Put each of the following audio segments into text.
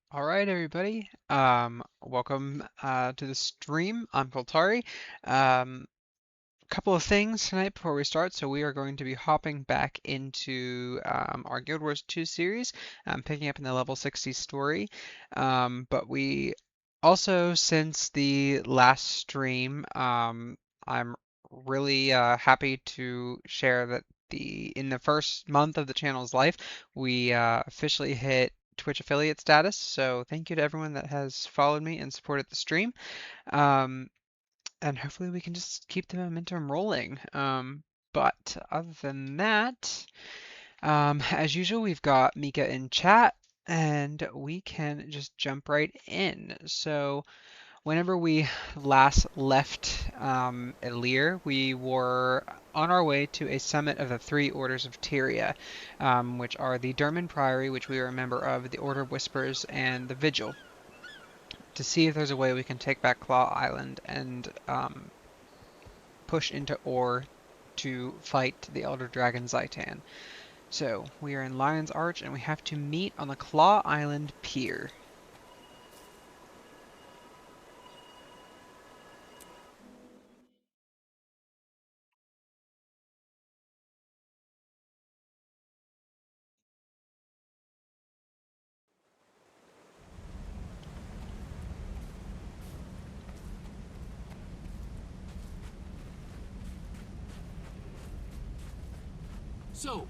All right, everybody. Welcome to the stream. I'm Tari. A couple of things tonight before we start. So we are going to be hopping back into our Guild Wars 2 series, picking up in the level 60 story. But we also, since the last stream, I'm really happy to share that in the first month of the channel's life, we officially hit Twitch affiliate status. So thank you to everyone that has followed me and supported the stream. Um, and hopefully we can just keep the momentum rolling. But other than that, as usual, we've got Mika in chat, and we can just jump right in. So whenever we last left Elyhr, we were on our way to a summit of the three Orders of Tyria, which are the Durmand Priory, which we are a member of, the Order of Whispers, and the Vigil, to see if there's a way we can take back Claw Island and push into Ore to fight the Elder Dragon Zhaitan. So, we are in Lion's Arch and we have to meet on the Claw Island Pier. So,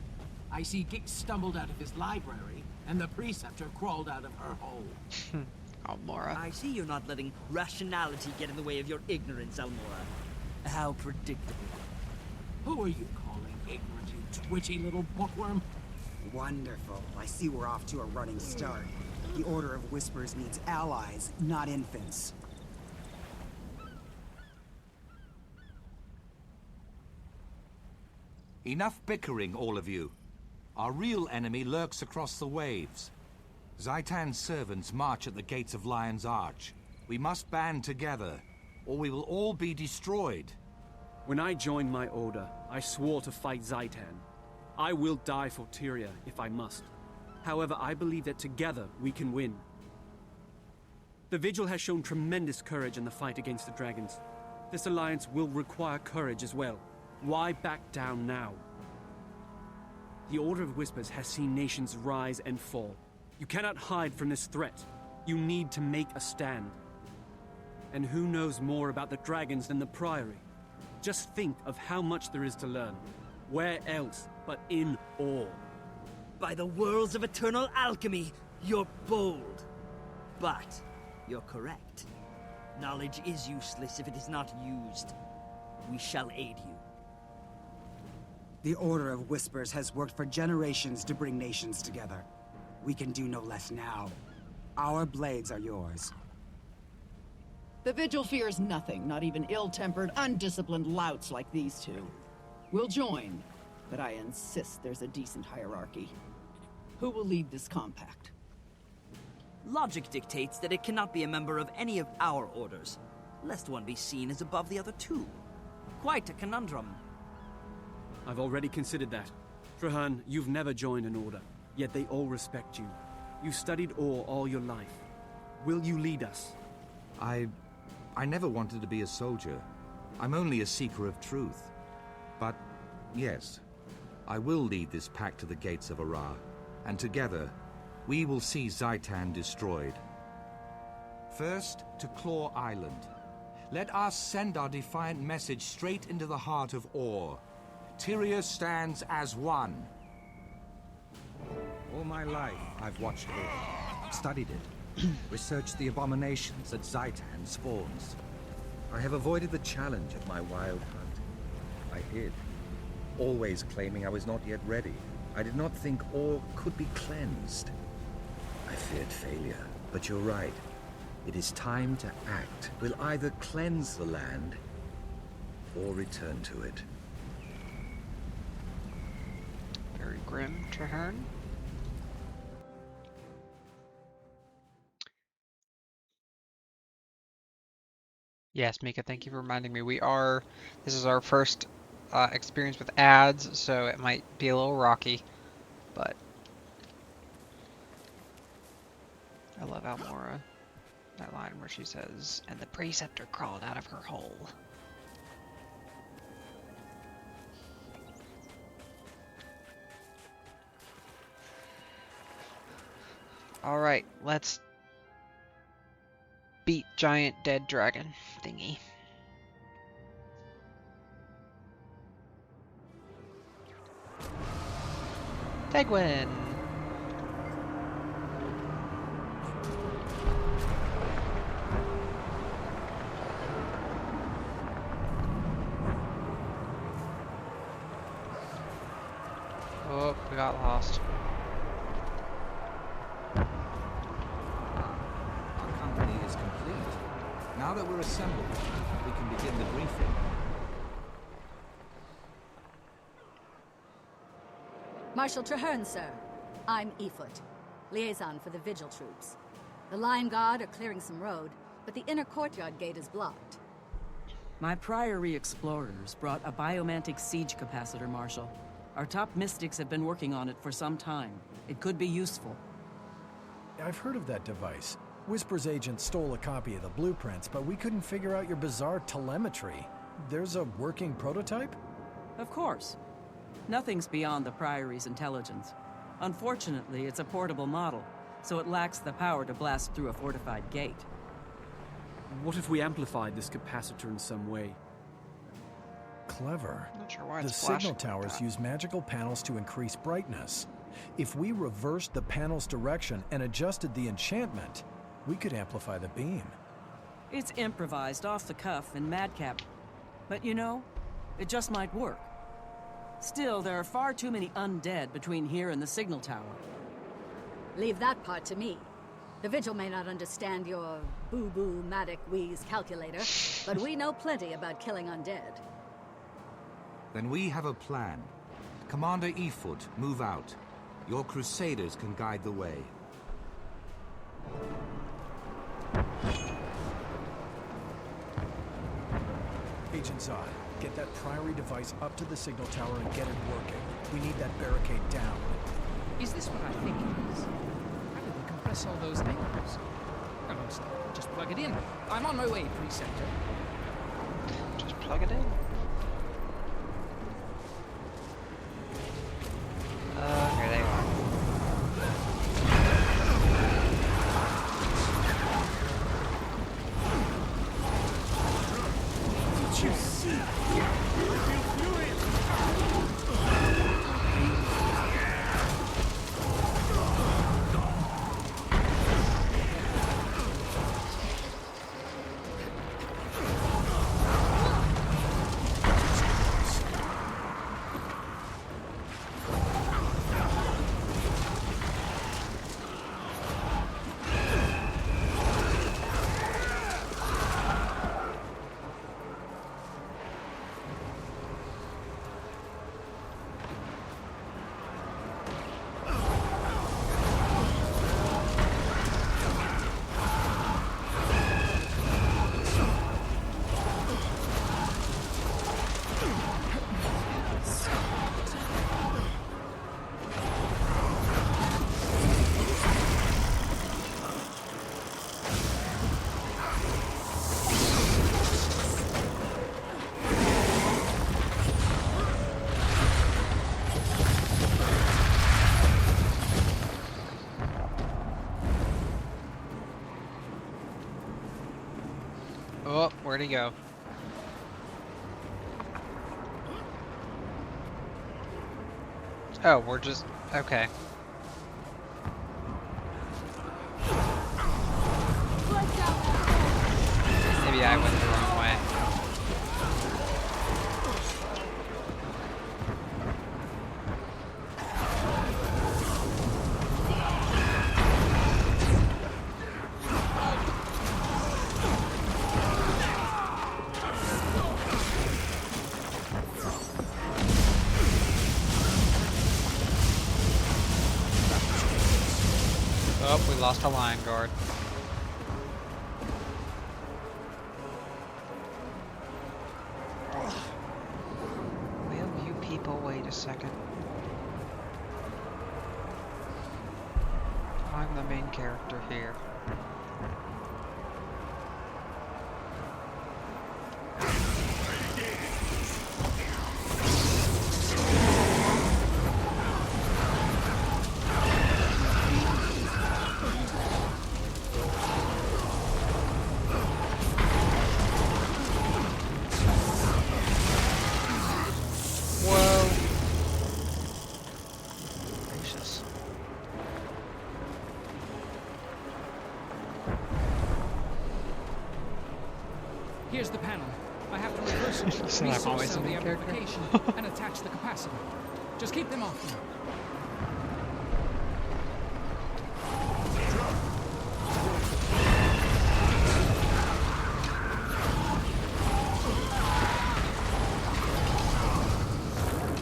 I see Gix stumbled out of his library, and the Preceptor crawled out of her hole. Almora. I see you're not letting rationality get in the way of your ignorance, Almora. How predictable. Who are you calling ignorant, you twitchy little bookworm? Wonderful. I see we're off to a running start. The Order of Whispers needs allies, not infants. Enough bickering, all of you. Our real enemy lurks across the waves. Zhaitan's servants march at the gates of Lion's Arch. We must band together, or we will all be destroyed. When I joined my order, I swore to fight Zhaitan. I will die for Tyria if I must. However, I believe that together we can win. The Vigil has shown tremendous courage in the fight against the dragons. This alliance will require courage as well. Why back down now? The Order of Whispers has seen nations rise and fall. You cannot hide from this threat. You need to make a stand. And who knows more about the dragons than the Priory? Just think of how much there is to learn. Where else but in Ore? By the worlds of eternal alchemy, you're bold. But you're correct. Knowledge is useless if it is not used. We shall aid you. The Order of Whispers has worked for generations to bring nations together. We can do no less now. Our blades are yours. The Vigil fears nothing, not even ill-tempered, undisciplined louts like these two. We'll join, but I insist there's a decent hierarchy. Who will lead this compact? Logic dictates that it cannot be a member of any of our orders, lest one be seen as above the other two. Quite a conundrum. I've already considered that. Trahearne, you've never joined an order, yet they all respect you. You studied Ore all your life. Will you lead us? I never wanted to be a soldier. I'm only a seeker of truth. But, yes, I will lead this pack to the gates of Ara, and together, we will see Zhaitan destroyed. First, to Claw Island. Let us send our defiant message straight into the heart of Ore. Tyria stands as one. All my life, I've watched Ore, studied it, researched the abominations that Zhaitan spawns. I have avoided the challenge of my wild hunt. I hid, always claiming I was not yet ready. I did not think Ore could be cleansed. I feared failure, but you're right. It is time to act. We'll either cleanse the land, or return to it. Very grim, Trahearne. Yes, Mika, thank you for reminding me. This is our first experience with ads, so it might be a little rocky, but I love Almora. That line where she says, "And the preceptor crawled out of her hole." Alright, let's beat giant dead dragon thingy. Tegwin! Oh, we got lost. Our company is complete. Now that we're assembled, we can begin the briefing. Marshal Trahearne, sir. I'm Efoot, liaison for the Vigil troops. The Lion Guard are clearing some road, but the inner courtyard gate is blocked. My Priory explorers brought a biomantic siege capacitor, Marshal. Our top mystics have been working on it for some time. It could be useful. I've heard of that device. Whisper's agent stole a copy of the blueprints, but we couldn't figure out your bizarre telemetry. There's a working prototype? Of course. Nothing's beyond the Priory's intelligence. Unfortunately, it's a portable model, so it lacks the power to blast through a fortified gate. What if we amplified this capacitor in some way? Clever. Not sure why The it's signal flashing like towers that. use magical panels to increase brightness. If we reversed the panel's direction and adjusted the enchantment, we could amplify the beam. It's improvised off the cuff and madcap. But you know, it just might work. Still, there are far too many undead between here and the signal tower. Leave that part to me. The Vigil may not understand your boo-boo matic wheeze calculator, but we know plenty about killing undead. Then we have a plan. Commander Efoot, move out. Your crusaders can guide the way. Agent Zod, get that Priory device up to the signal tower and get it working. We need that barricade down. Is this what I think it is? How did they compress all those angles? Almost. Just plug it in. I'm on my way, Preceptor. Just plug it in. Here they are. Did you see? Oh, where'd he go? Oh, we're just... okay. Maybe I went the wrong way. Oh, we lost a Lion Guard. Will you people wait a second? I'm the main character here. Here's the panel. I have to reverse it, So I'm resource always cell the the main character? amplification, and attach the capacitor. Just keep them off now.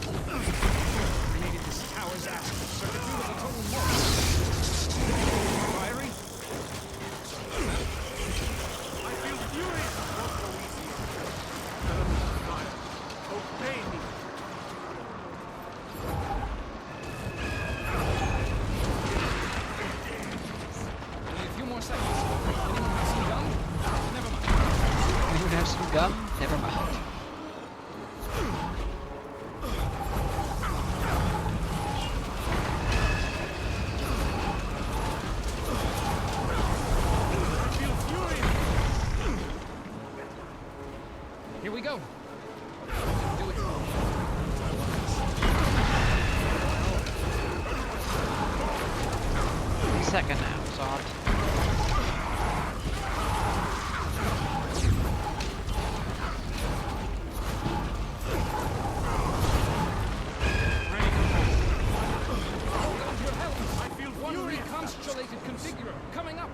I needed this tower's ass circuitry with a total wall. Priory? I feel furious! Don't go easy. Obey me! Only a few more seconds. Anyone have some gun? Never mind. Anyone have some gum? Never mind. I feel furious! Here we go. Do it. Second now, Zod. I feel One furious! reconstellated configurer coming up.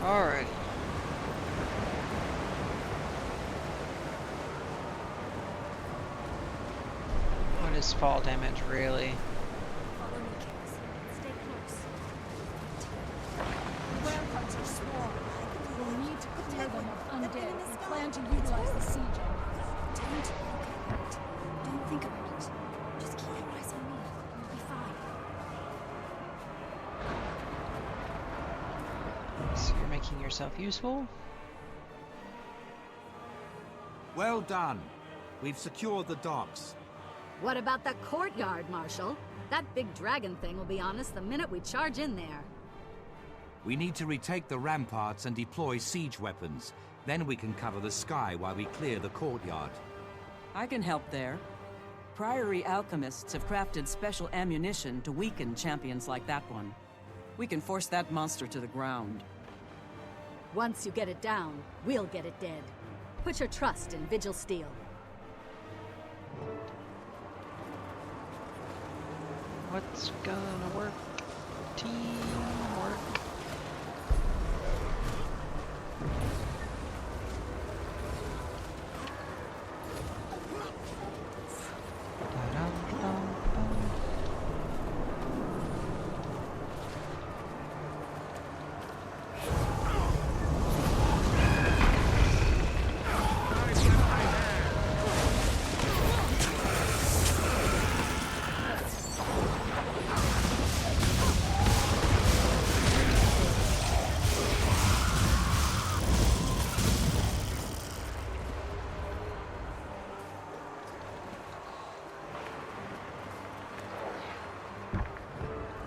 Alright. What is fall damage really? Follow me, Kaz. Stay close. Werewolves swarm. We'll need to clear them of undead and plan to utilize the siege. Don't look at it. Don't think about it. Just keep your eyes on me. You'll be fine. So you're making yourself useful? Well done. We've secured the docks. What about the courtyard, Marshal? That big dragon thing will be on us the minute we charge in there. We need to retake the ramparts and deploy siege weapons. Then we can cover the sky while we clear the courtyard. I can help there. Priory alchemists have crafted special ammunition to weaken champions like that one. We can force that monster to the ground. Once you get it down, we'll get it dead. Put your trust in Vigil Steel. What's gonna work? Teamwork.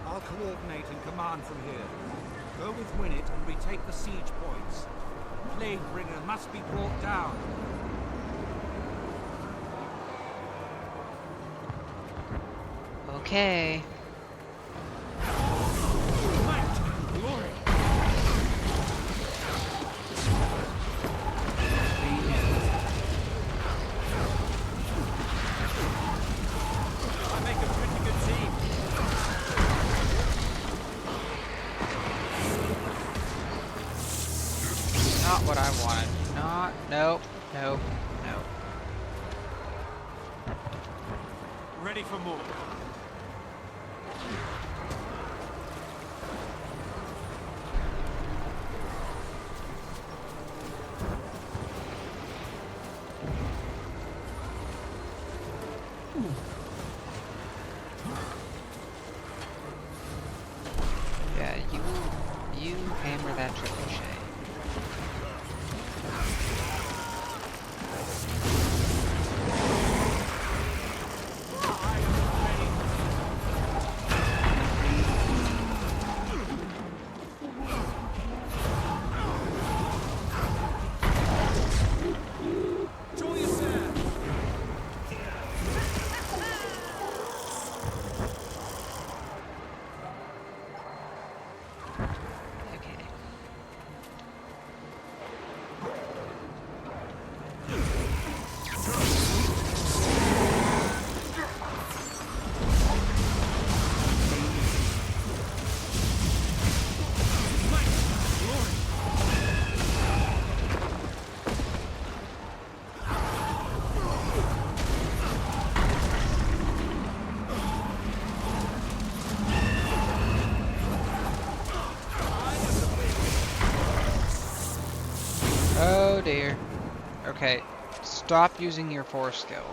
I'll coordinate and command from here. Go with Winnet and retake the siege points. Plaguebringer must be brought down. Okay. Glory! I make a pretty good team. not what I wanted. Not, nope, nope, nope. Ready for more. Yeah, you hammer that trebuchet. Oh dear. Okay, stop using your force skill.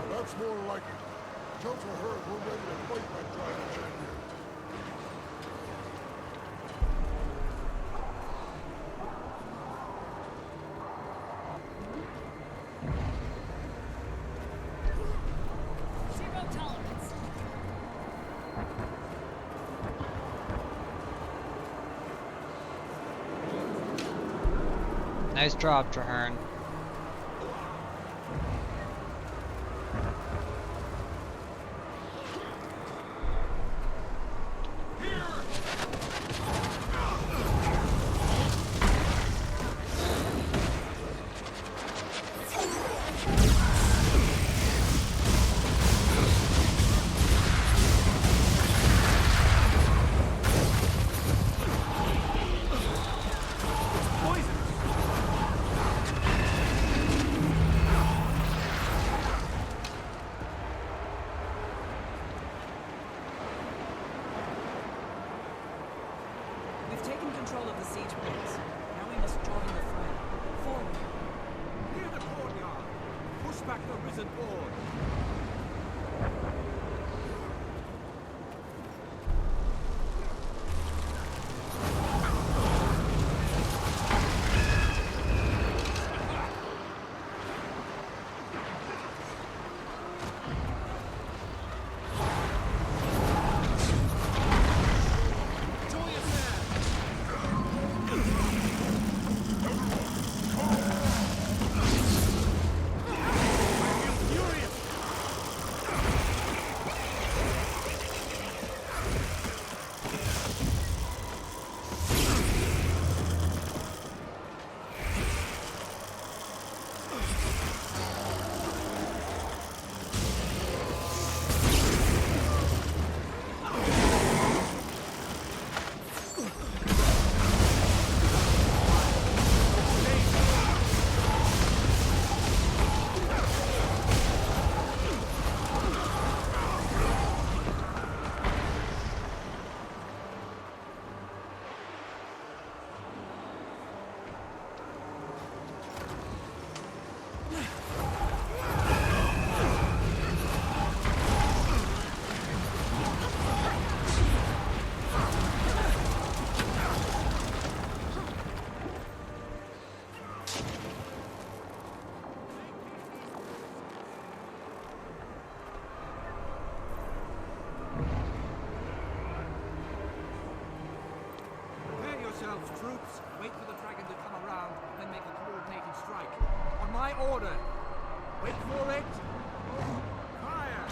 That's more like it. Tell Trahearne we're ready to fight that dragon champion. Zero tolerance. Nice job, Trahearne. We've taken control of the siege points. Now we must join the fray. Forward. Near the courtyard. Push back the risen board. order. Wait for it. Fire!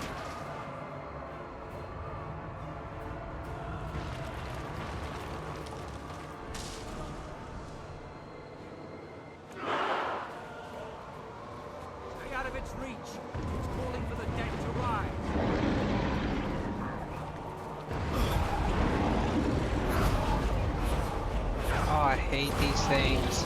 Stay out of its reach. It's calling for the dead to rise. Oh, I hate these things.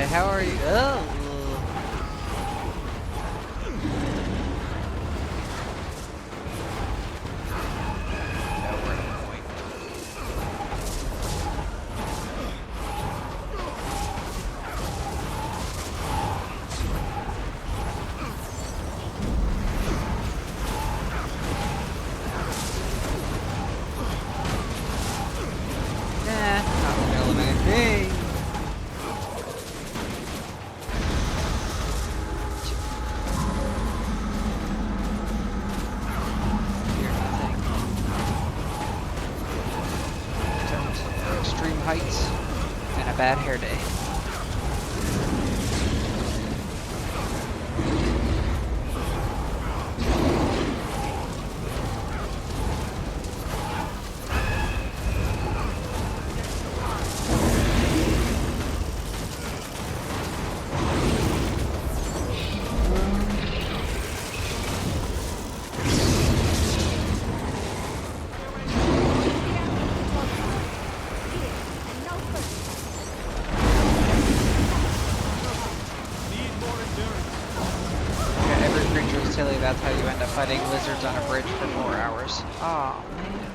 How are you? Oh. Not feeling anything. Extreme heights and a bad hair day. That's how you end up fighting lizards on a bridge for 4 hours. Aw, man.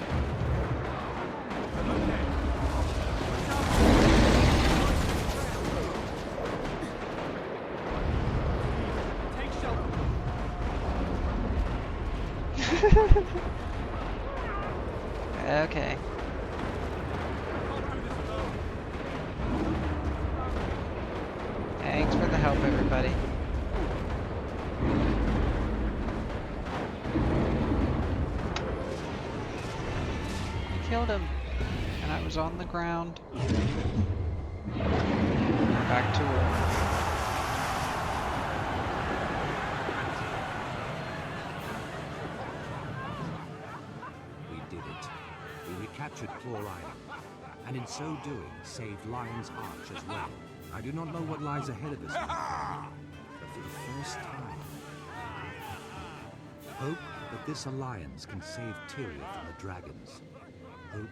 Okay. Thanks for the help, everybody. Killed him, and I was on the ground. Back to war. We did it. We recaptured Claw Island, and in so doing, saved Lion's Arch as well. I do not know what lies ahead of us, but for the first time, hope that this alliance can save Tyria from the dragons. Hope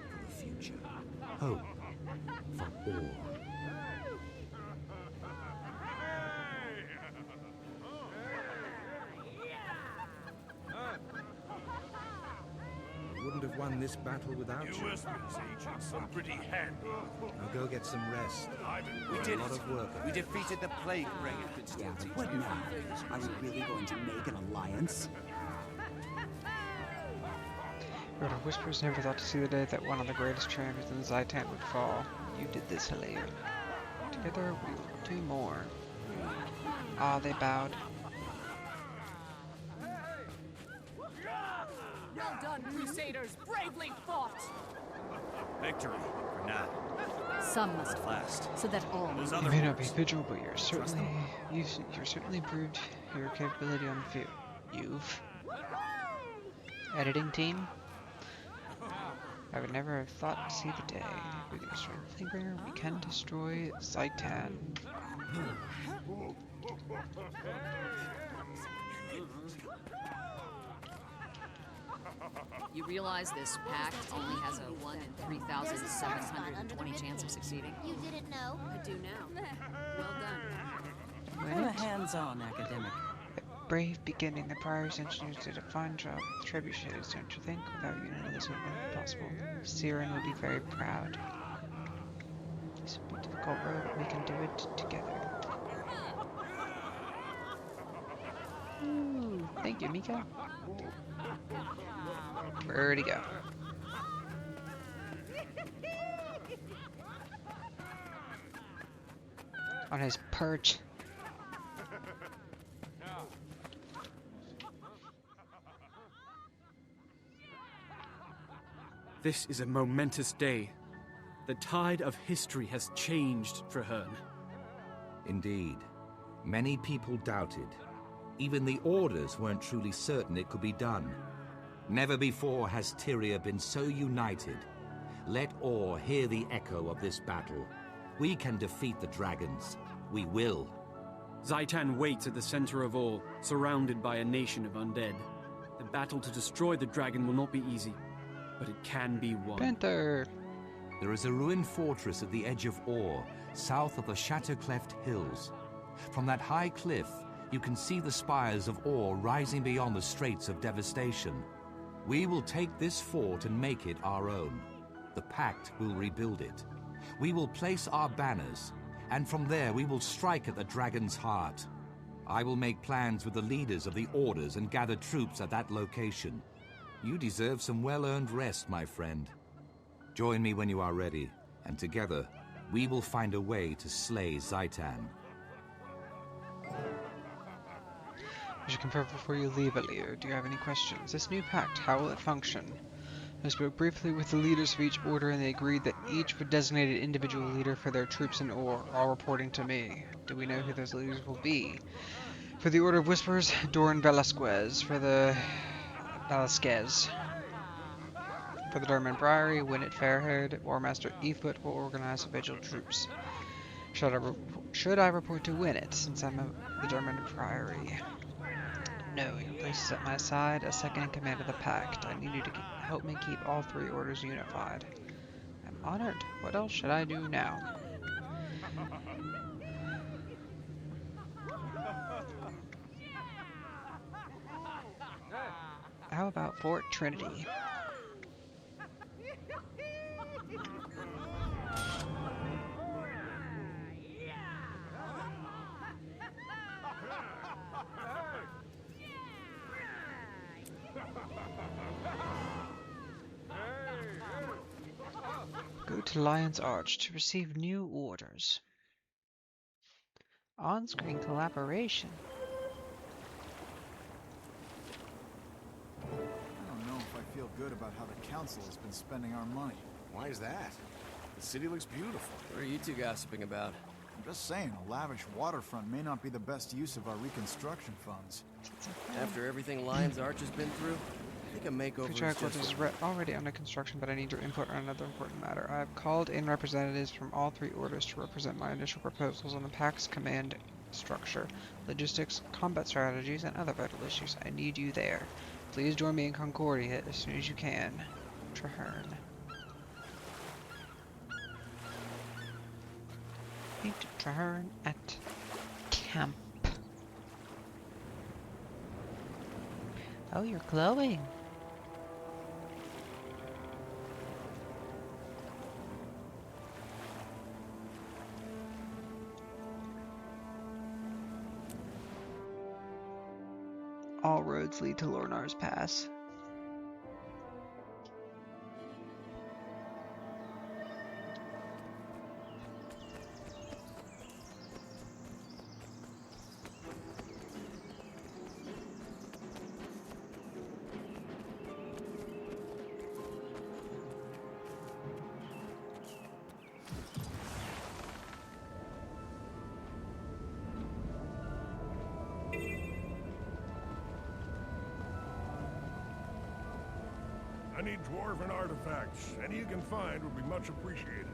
for the future. Hope for all. I wouldn't have won this battle without you. Whispers, Agent, some pretty handy. Now go get some rest. We did a lot it. of work. We defeated the Plaguebringer. Yeah, but what now? Are we really going to make an alliance? Lord of Whispers never thought to see the day that one of the greatest champions in Zhaitan would fall. You did this, Elyhr. Together we will do more. Ah, they bowed. Well done, Crusaders! Bravely fought! Victory for now. Some must At last. so that all Those You other may not be ones. Vigil, but you're certainly proved your capability on the field. You've editing team. I would never have thought to see the day. With the Orders of Tyria, we can destroy Zhaitan. You realize this pact only has a 1 in 3,720 chance of succeeding? You didn't know? I do now. Well done. I'm a hands-on academic. brave beginning. The Priory's engineers did a fine job with trebuchets, don't you think? Without you, none of this would have been possible. Siren would be very proud. This will be a difficult road, but we can do it together. Ooh, thank you, Mika. Where'd he go? On his perch. This is a momentous day. The tide of history has changed, Trahearne. Indeed. Many people doubted. Even the Orders weren't truly certain it could be done. Never before has Tyria been so united. Let all hear the echo of this battle. We can defeat the dragons. We will. Zhaitan waits at the center of all, surrounded by a nation of undead. The battle to destroy the dragon will not be easy, but it can be won. Panther! There is a ruined fortress at the edge of Or, south of the Shattercleft Hills. From that high cliff, you can see the spires of Or rising beyond the Straits of Devastation. We will take this fort and make it our own. The Pact will rebuild it. We will place our banners, and from there we will strike at the dragon's heart. I will make plans with the leaders of the Orders and gather troops at that location. You deserve some well-earned rest, my friend. Join me when you are ready, and together, we will find a way to slay Zhaitan. I should confirm before you leave, Elyhr. Do you have any questions? This new pact, how will it function? I spoke briefly with the leaders of each order, and they agreed that each would designate an individual leader for their troops in Or, all reporting to me. Do we know who those leaders will be? For the Order of Whispers, Doran Velasquez. For the Velasquez. For the Durmand Priory, Winnet Fairhaired, War Master Efoot will organize the Vigil troops. Should I report to Winnet, since I'm the Durmand Priory? No, your place is at my side, as second in command of the Pact. I need you to help me keep all three orders unified. I'm honored. What else should I do now? How about Fort Trinity? Go to Lion's Arch to receive new orders. On-screen collaboration. I don't know if I feel good about how the council has been spending our money. Why is that? The city looks beautiful. What are you two gossiping about? I'm just saying, a lavish waterfront may not be the best use of our reconstruction funds. After everything Lion's Arch has been through, I think a makeover is just... is already under construction, but I need your input on another important matter. I have called in representatives from all three orders to represent my initial proposals on the Pact's command structure, logistics, combat strategies, and other vital issues. I need you there. Please join me in Concordia as soon as you can. Trahearne. Meet Trahearne at camp. Oh, you're glowing. All roads lead to Lornar's Pass. I need dwarven artifacts. Any you can find would be much appreciated.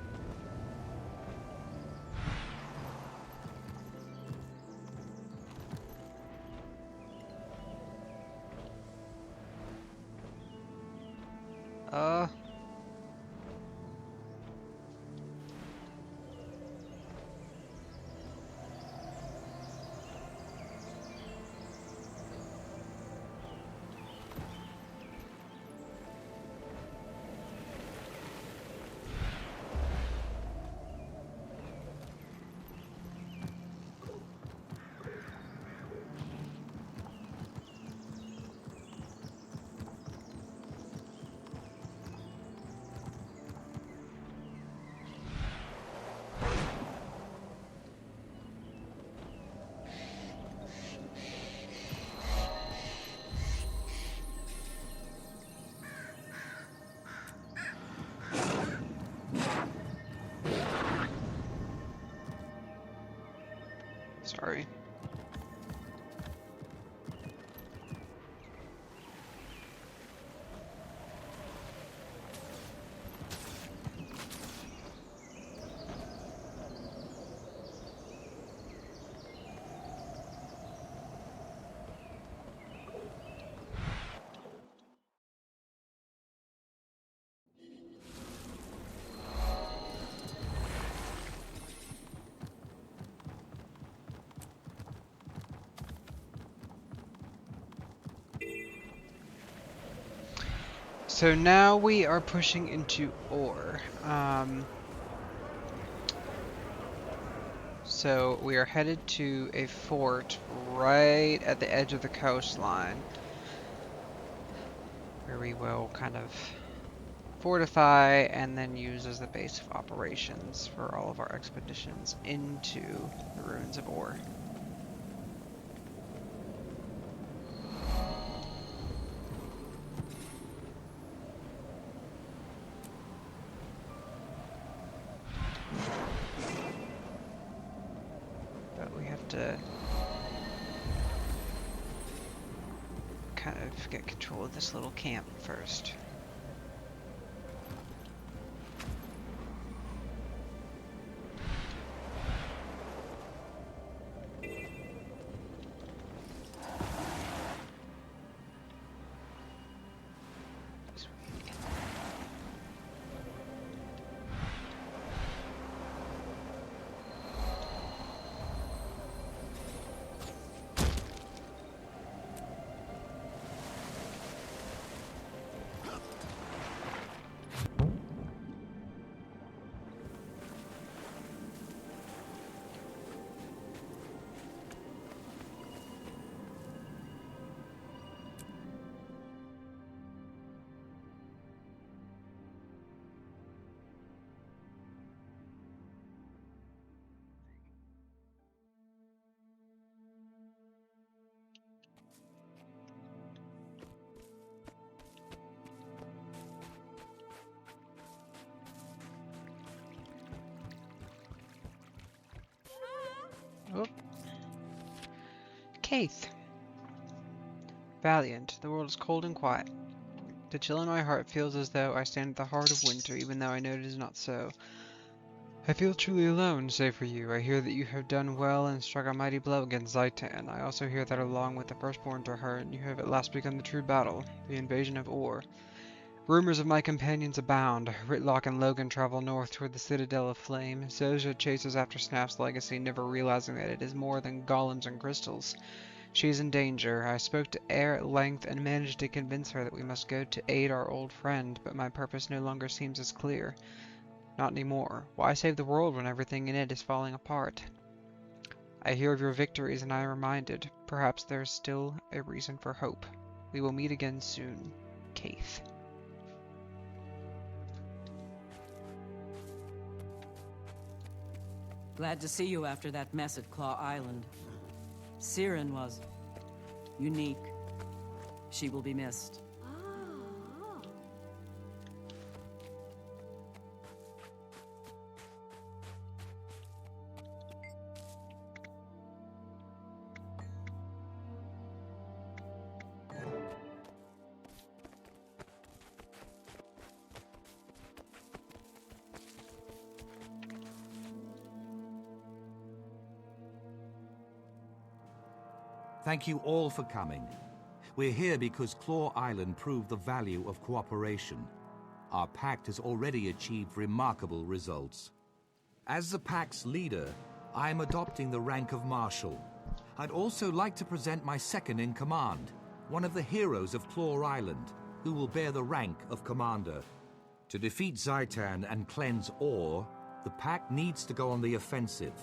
Sorry. So now we are pushing into Ore. So we are headed to a fort right at the edge of the coastline, where we will kind of fortify and then use as the base of operations for all of our expeditions into the ruins of Ore. To kind of get control of this little camp first. Oh. Keith. Valiant, the world is cold and quiet. The chill in my heart feels as though I stand at the heart of winter, even though I know it is not so. I feel truly alone, save for you. I hear that you have done well and struck a mighty blow against Zhaitan. I also hear that along with the firstborn Trahearne, you have at last begun the true battle, the invasion of Ore. Rumors of my companions abound. Ritlock and Logan travel north toward the Citadel of Flame. Zozha chases after Snap's legacy, never realizing that it is more than golems and crystals. She is in danger. I spoke to Elyhr at length and managed to convince her that we must go to aid our old friend, but my purpose no longer seems as clear. Not anymore. Why save the world when everything in it is falling apart? I hear of your victories and I am reminded. Perhaps there is still a reason for hope. We will meet again soon. Keith. Glad to see you after that mess at Claw Island. Siren was unique. She will be missed. Thank you all for coming. We're here because Claw Island proved the value of cooperation. Our pact has already achieved remarkable results. As the Pact's leader, I am adopting the rank of Marshal. I'd also like to present my second in command, one of the heroes of Claw Island, who will bear the rank of Commander. To defeat Zhaitan and cleanse Ore, the Pact needs to go on the offensive.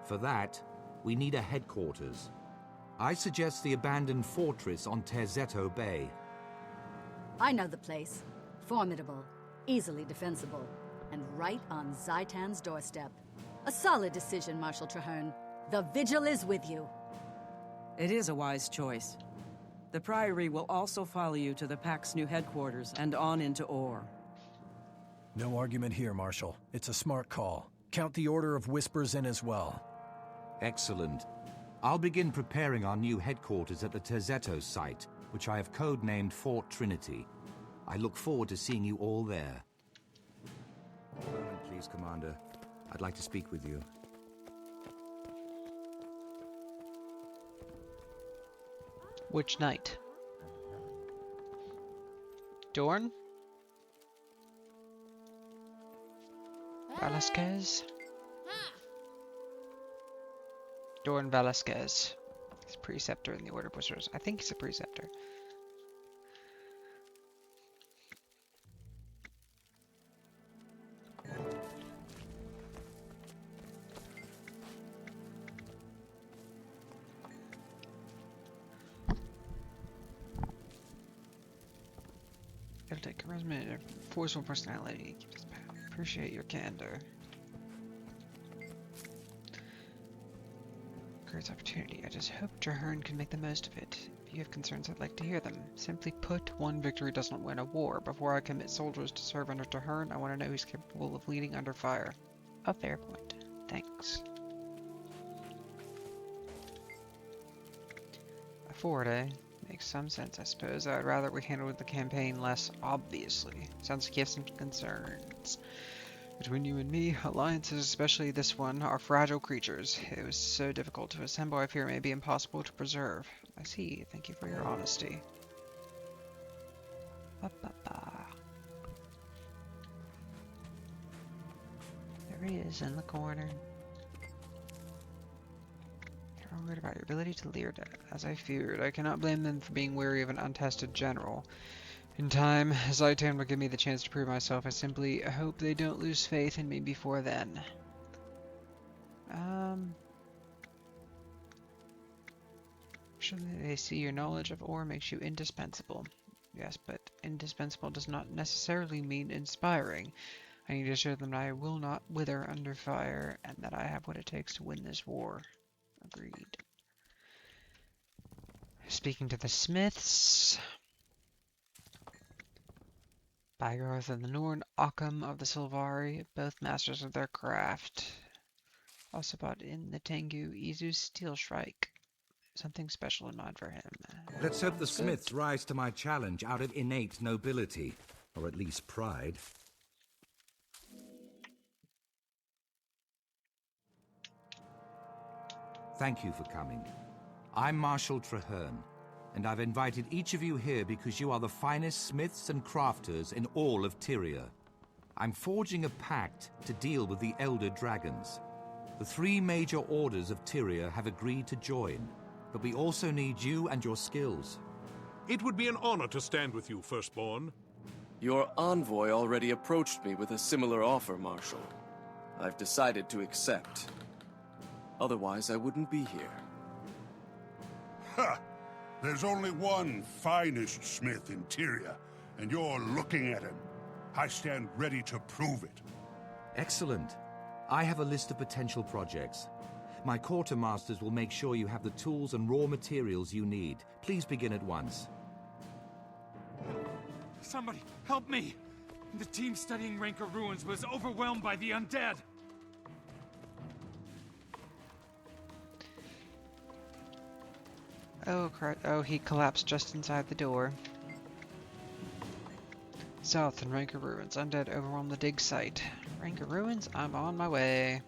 For that, we need a headquarters. I suggest the abandoned fortress on Terzetto Bay. I know the place. Formidable, easily defensible, and right on Zhaitan's doorstep. A solid decision, Marshal Trahearne. The Vigil is with you. It is a wise choice. The Priory will also follow you to the Pact's new headquarters and on into Ore. No argument here, Marshal. It's a smart call. Count the Order of Whispers in as well. Excellent. I'll begin preparing our new headquarters at the Terzetto site, which I have codenamed Fort Trinity. I look forward to seeing you all there. A moment, please, Commander. I'd like to speak with you. Which knight? Dorn? Velasquez? Dorn Velasquez. He's a preceptor in the Order of Wizards. I think he's a preceptor. It'll take charisma and a forceful personality. Keep this path. Appreciate your candor. Great opportunity. I just hope Trahearne can make the most of it. If you have concerns, I'd like to hear them. Simply put, one victory doesn't win a war. Before I commit soldiers to serve under Trahearne, I want to know who's capable of leading under fire. A fair point. Thanks. A fort, eh? Makes some sense, I suppose. I'd rather we handled the campaign less obviously. Sounds like you have some concerns. Between you and me, alliances, especially this one, are fragile creatures. It was so difficult to assemble, I fear it may be impossible to preserve. I see. Thank you for your honesty. There he is in the corner. I'm worried about your ability to lead, as I feared. I cannot blame them for being wary of an untested general. In time, Zhaitan will give me the chance to prove myself. I simply hope they don't lose faith in me before then. Surely they see your knowledge of ore makes you indispensable. Yes, but indispensable does not necessarily mean inspiring. I need to show them that I will not wither under fire, and that I have what it takes to win this war. Agreed. Speaking to the smiths. Blightghast of the Norn, Occam of the Sylvari, both masters of their craft. Also brought in the Tengu Izu's Steel Shrike. Something special in mind for him. Let's hope the smiths rise to my challenge out of innate nobility, or at least pride. Thank you for coming. I'm Marshal Trahearne, and I've invited each of you here because you are the finest smiths and crafters in all of Tyria. I'm forging a pact to deal with the Elder Dragons. The 3 major orders of Tyria have agreed to join, but we also need you and your skills. It would be an honor to stand with you, Firstborn. Your envoy already approached me with a similar offer, Marshal. I've decided to accept. Otherwise, I wouldn't be here. Ha! There's only one finest smith in Tyria, and you're looking at him. I stand ready to prove it. Excellent. I have a list of potential projects. My quartermasters will make sure you have the tools and raw materials you need. Please begin at once. Somebody, help me! The team studying Rancor ruins was overwhelmed by the undead. Oh, crap. Oh, he collapsed just inside the door. South in Rancor ruins. Undead overwhelm the dig site. Rancor ruins? I'm on my way.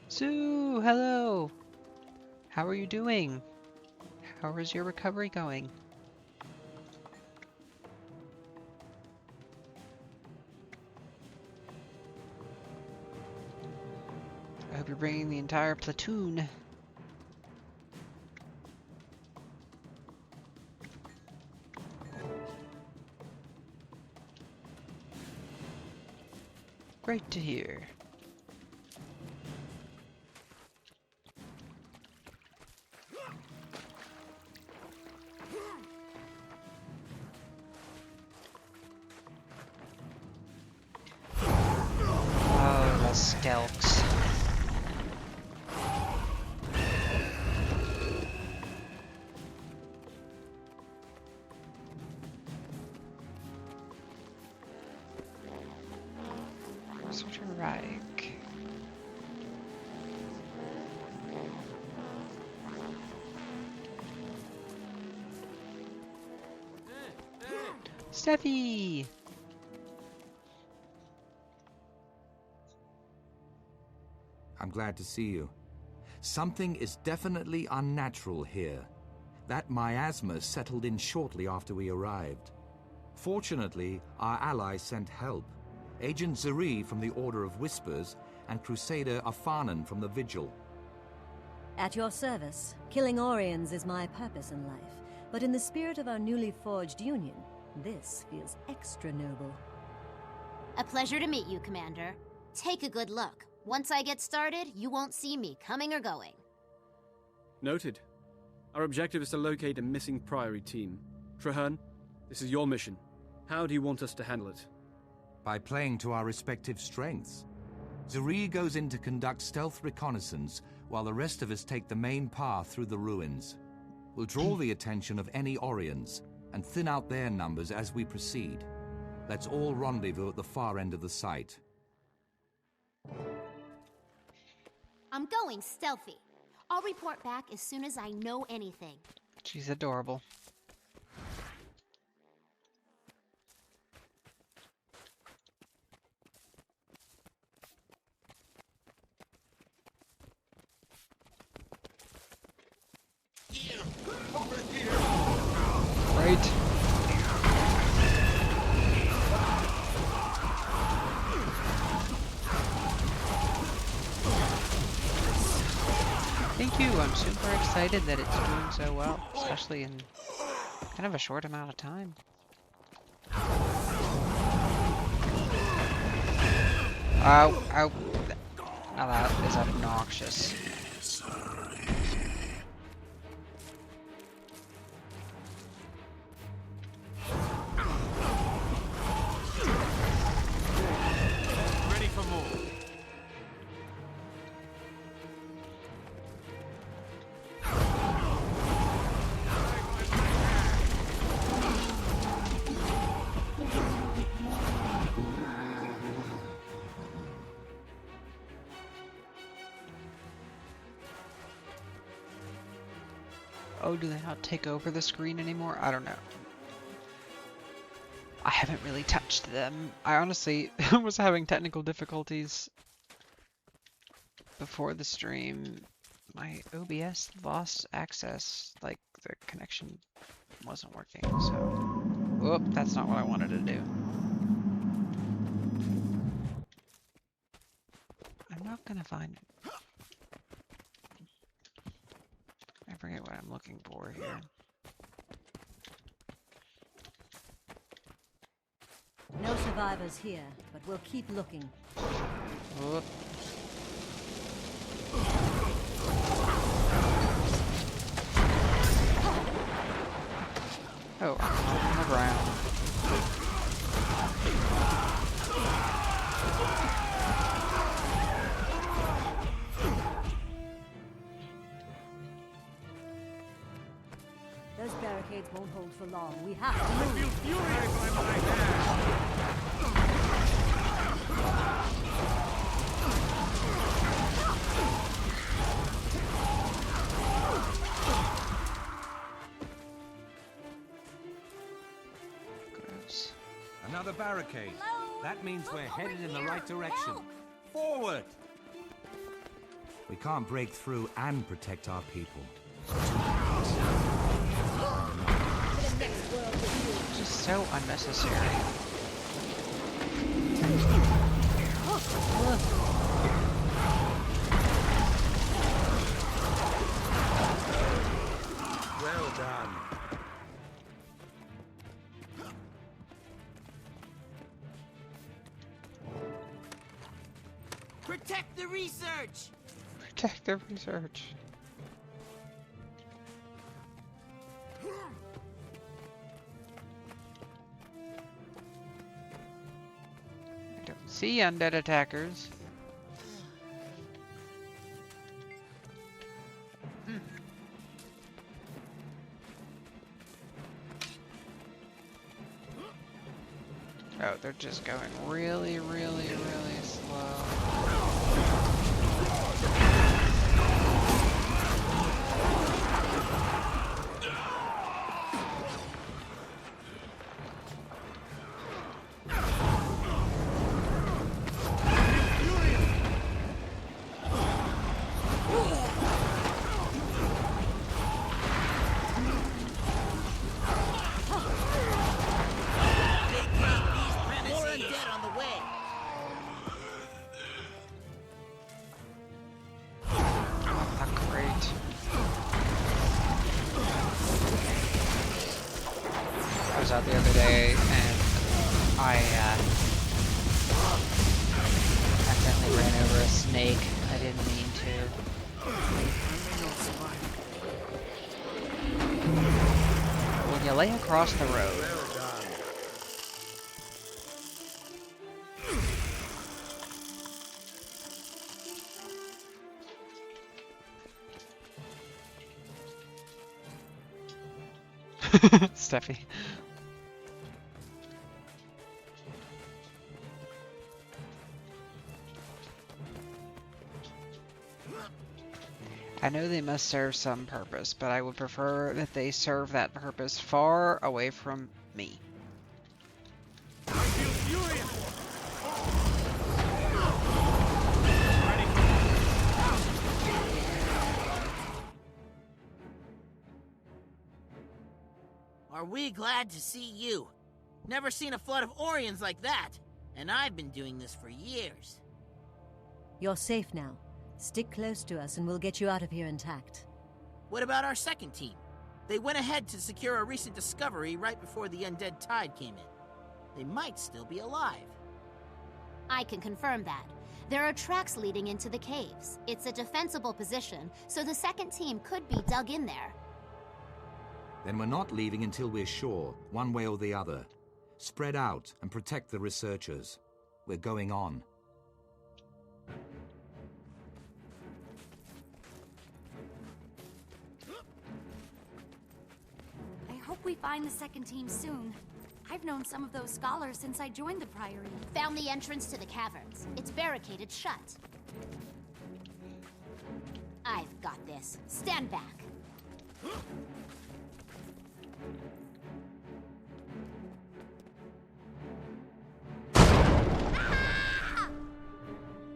Sue, hello! How are you doing? How is your recovery going? I hope you're bringing the entire platoon. Great to hear. Oh, the skelks. Researcher Reich. Steffi! I'm glad to see you. Something is definitely unnatural here. That miasma settled in shortly after we arrived. Fortunately, our allies sent help. Agent Zuri from the Order of Whispers and Crusader Afanan from the Vigil. At your service, killing Orions is my purpose in life. But in the spirit of our newly forged union, this feels extra noble. A pleasure to meet you, Commander. Take a good look. Once I get started, you won't see me coming or going. Noted. Our objective is to locate a missing Priory team. Trahearne, this is your mission. How do you want us to handle it? By playing to our respective strengths. Zuri goes in to conduct stealth reconnaissance, while the rest of us take the main path through the ruins. We'll draw the attention of any Orions, and thin out their numbers as we proceed. Let's all rendezvous at the far end of the site. I'm going stealthy. I'll report back as soon as I know anything. She's adorable. Right. Thank you. I'm super excited that it's doing so well, especially in kind of a short amount of time. Oh, oh. Now that is obnoxious. Ready for more. Oh, do they not take over the screen anymore? I don't know. I haven't really touched them. I honestly was having technical difficulties before the stream. My OBS lost access, like the connection wasn't working, so... Whoop, that's not what I wanted to do. I'm not gonna find it. I forget what I'm looking for here. No survivors here, but we'll keep looking. Whoop. Oh, I'm on the ground. Those barricades won't hold for long. We have to move. I feel furious by my hand. Gross. Another barricade. That means we're headed in the right direction. Forward! We can't break through and protect our people. Just so unnecessary. Well done. Protect the research! Protect the research. I don't see undead attackers. Oh, they're just going really, really, really slow. Out the other day, and I accidentally ran over a snake. I didn't mean to. When you lay across the road, Steffi. I know they must serve some purpose, but I would prefer that they serve that purpose far away from me. Are we glad to see you? Never seen a flood of Orions like that, and I've been doing this for years. You're safe now. Stick close to us and we'll get you out of here intact. What about our second team? They went ahead to secure a recent discovery right before the undead tide came in. They might still be alive. I can confirm that. There are tracks leading into the caves. It's a defensible position, so the second team could be dug in there. Then we're not leaving until we're sure, one way or the other. Spread out and protect the researchers. We're going on. I hope we find the second team soon. I've known some of those scholars since I joined the Priory. Found the entrance to the caverns. It's barricaded shut. I've got this. Stand back.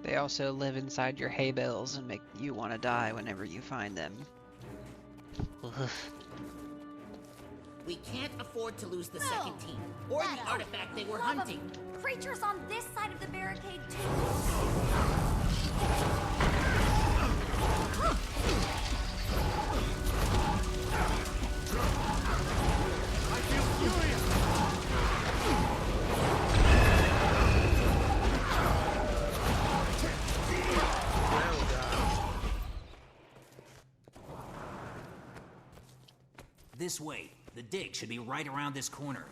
They also live inside your hay bales and make you want to die whenever you find them. We can't afford to lose the second team, or the artifact they were hunting. Creatures on this side of the barricade, too. I feel furious! This way. The dig should be right around this corner.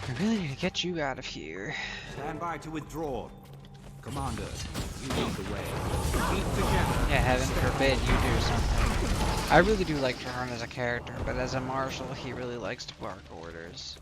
I really need to get you out of here. Stand by to withdraw. Commander, you lead the way. Keep together. Yeah, heaven forbid you do something. I really do like Trahearne as a character, but as a Marshal, he really likes to bark orders.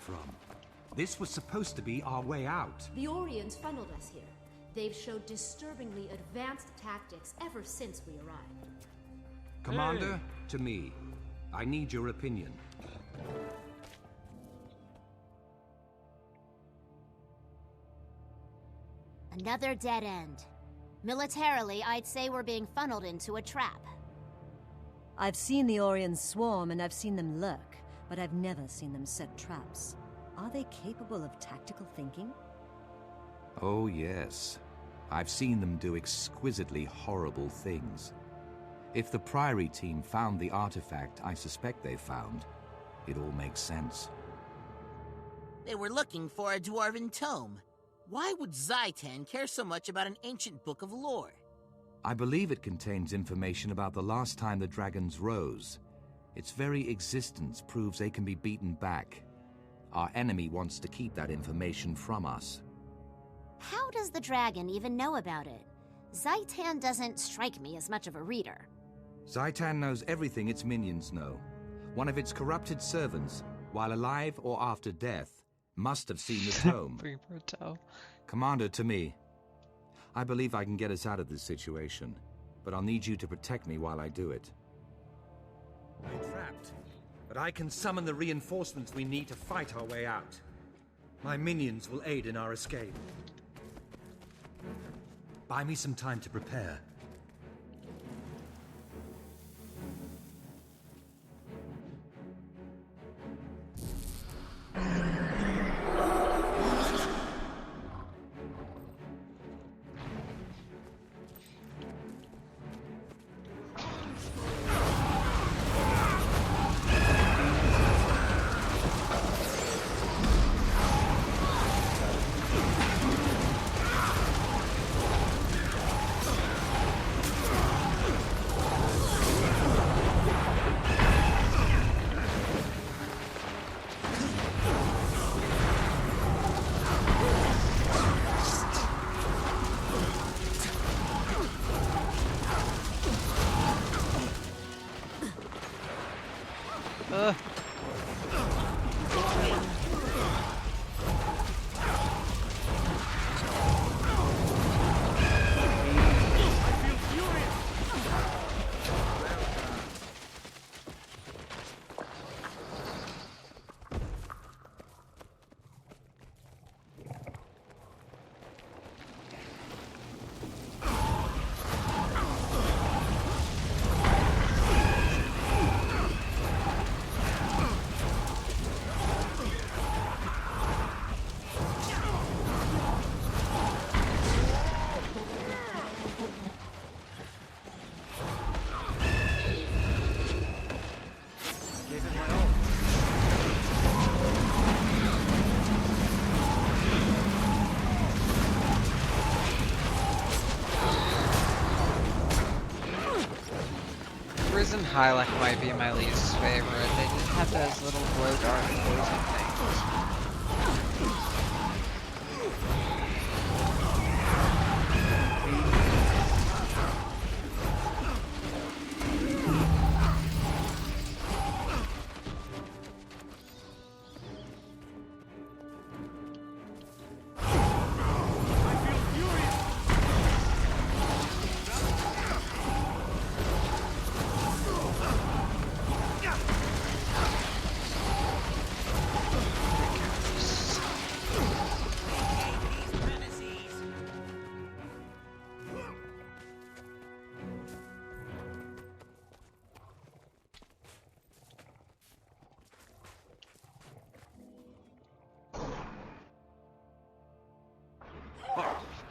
from? This was supposed to be our way out. The Orions funneled us here. They've showed disturbingly advanced tactics ever since we arrived. Commander, to me. I need your opinion. Another dead end. Militarily, I'd say we're being funneled into a trap. I've seen the Orions swarm and I've seen them lurk, but I've never seen them set traps. Are they capable of tactical thinking? Oh, yes. I've seen them do exquisitely horrible things. If the Priory team found the artifact I suspect they found, it all makes sense. They were looking for a dwarven tome. Why would Zhaitan care so much about an ancient book of lore? I believe it contains information about the last time the dragons rose. Its very existence proves they can be beaten back. Our enemy wants to keep that information from us. How does the dragon even know about it? Zhaitan doesn't strike me as much of a reader. Zhaitan knows everything its minions know. One of its corrupted servants, while alive or after death, must have seen the tome. Commander, to me. I believe I can get us out of this situation, but I'll need you to protect me while I do it. We're trapped, but I can summon the reinforcements we need to fight our way out. My minions will aid in our escape. Buy me some time to prepare. Risen Hylek might be my least favorite. They just have those little glow dark poison things.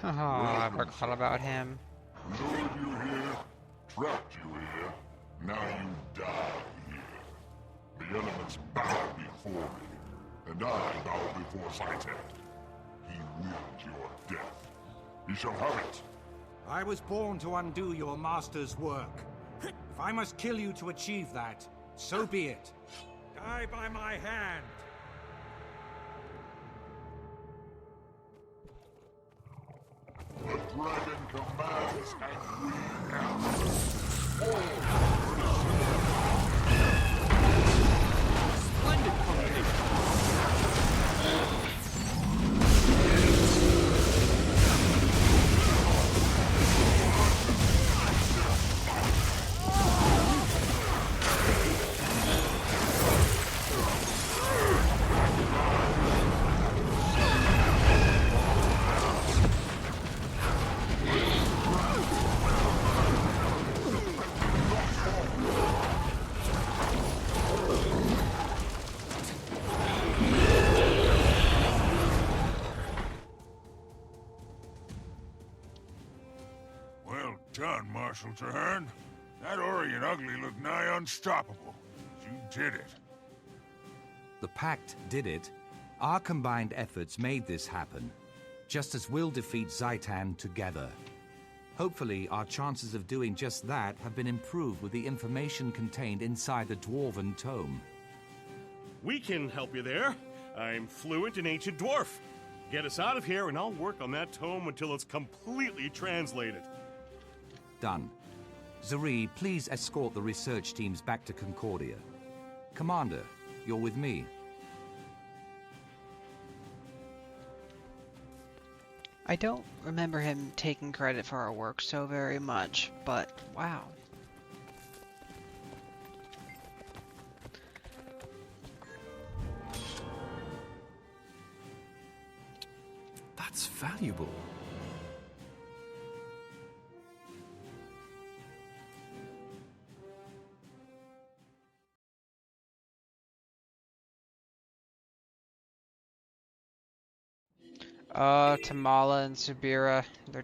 Oh, I forgot about him. Lured you here, trapped you here, now you die here. The elements bow before me, and I bow before Zhaitan. He willed your death. He shall have it. I was born to undo your master's work. If I must kill you to achieve that, so be it. Die by my hand. The dragon commands, and we act. Splendid combination. Well done, Marshal Trahearne. That Orient ugly looked nigh unstoppable. You did it. The Pact did it. Our combined efforts made this happen, just as we'll defeat Zhaitan together. Hopefully, our chances of doing just that have been improved with the information contained inside the Dwarven Tome. We can help you there. I'm fluent in Ancient Dwarf. Get us out of here and I'll work on that tome until it's completely translated. Done. Zuri, please escort the research teams back to Concordia. Commander, you're with me. I don't remember him taking credit for our work so very much, but wow. That's valuable. Tamala and Subira, they're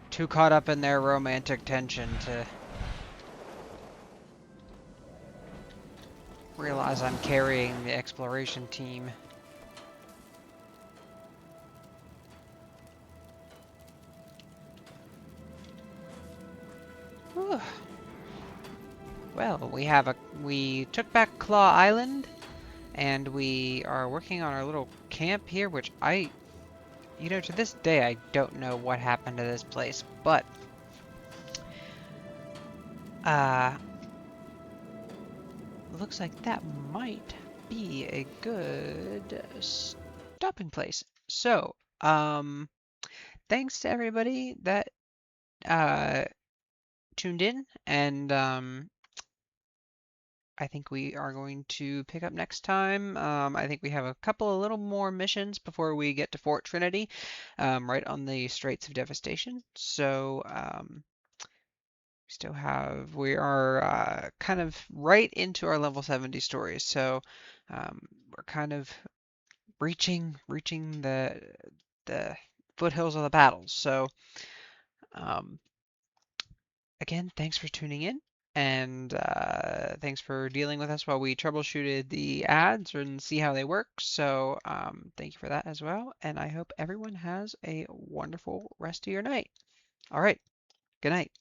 too caught up in their romantic tension to realize I'm carrying the exploration team. Whew. Well, we took back Claw Island, and we are working on our little camp here, which you know, to this day, I don't know what happened to this place, but looks like that might be a good stopping place. So, thanks to everybody that tuned in, and I think we are going to pick up next time. I think we have a couple of little more missions before we get to Fort Trinity, right on the Straits of Devastation. So we are kind of right into our level 70 stories. So we're kind of reaching the foothills of the battles. So again, thanks for tuning in. And thanks for dealing with us while we troubleshooted the ads and see how they work. So thank you for that as well. And I hope everyone has a wonderful rest of your night. All right. Good night.